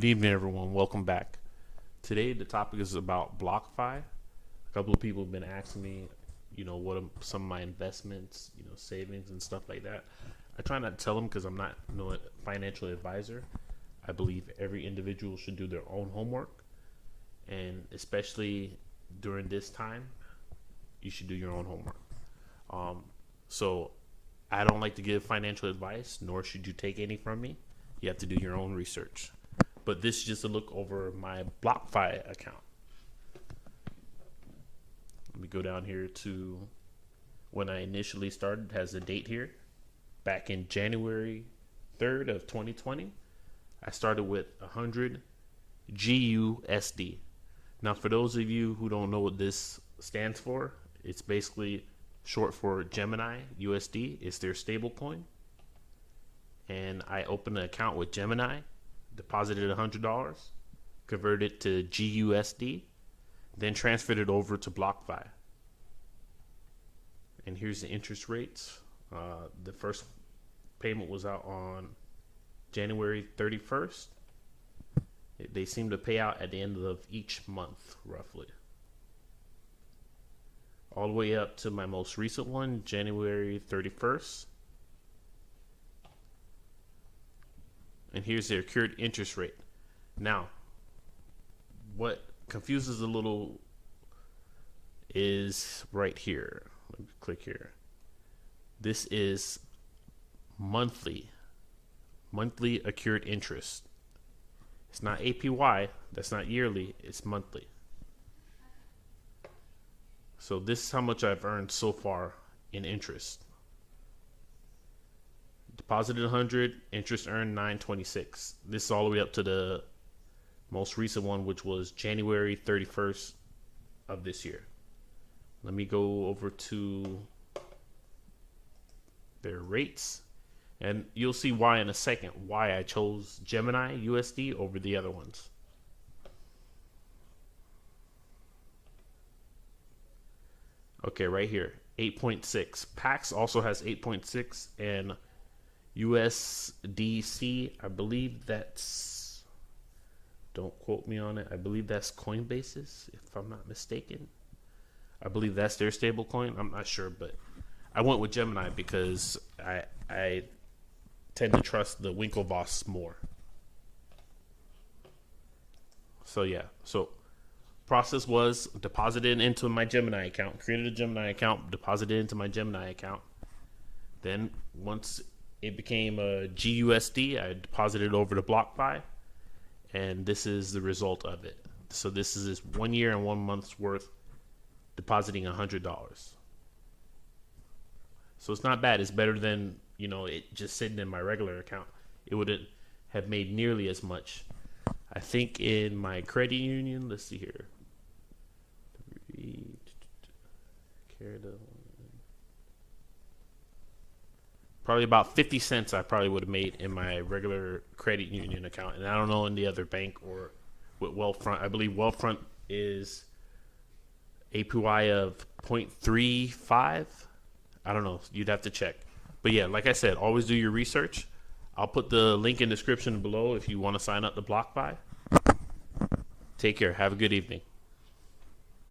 Good evening, everyone. Welcome back. Today, the topic is about BlockFI. A couple of people have been asking me, what are some of my investments, savings and stuff like that. I try not to tell them because I'm not a financial advisor. I believe every individual should do their own homework, and especially during this time, you should do your own homework. So I don't like to give financial advice, nor should you take any from me. You have to do your own research. But this is just a look over my BlockFi account. Let me go down here to when I initially started. It has a date here. Back in January 3rd of 2020, I started with 100 GUSD. Now, for those of you who don't know what this stands for, it's basically short for Gemini USD. It's their stable coin. And I opened an account with Gemini, deposited $100, converted it to GUSD, then transferred it over to BlockFi. And here's the interest rates. The first payment was out on January 31st. They seem to pay out at the end of each month, roughly. All the way up to my most recent one, January 31st. And here's their accrued interest rate. Now, what confuses a little is right here. Let me click here. This is monthly accrued interest. It's not APY, that's not yearly, it's monthly. So this is how much I've earned so far in interest. Deposited 100, interest earned 926. This is all the way up to the most recent one, which was January 31st of this year. Let me go over to their rates, and you'll see why in a second, why I chose Gemini USD over the other ones. Okay, right here, 8.6. PAX also has 8.6, and USDC, I believe that's, don't quote me on it, I believe that's Coinbase's, if I'm not mistaken. I believe that's their stable coin. I'm not sure, but I went with Gemini because I tend to trust the Winklevoss more. So yeah, so process was deposited into my Gemini account, created a Gemini account, deposited into my Gemini account. Then once it became a GUSD, I deposited it over to BlockFi, and this is the result of it. So this is 1 year and 1 month's worth depositing $100. So it's not bad. It's better than, it just sitting in my regular account. It wouldn't have made nearly as much. I think in my credit union, let's see here. Probably about 50 cents I probably would have made in my regular credit union account. And I don't know in the other bank or with Wealthfront. I believe Wealthfront is APY of 0.35. I don't know. You'd have to check. But yeah, like I said, always do your research. I'll put the link in the description below if you want to sign up to BlockFi. Take care. Have a good evening.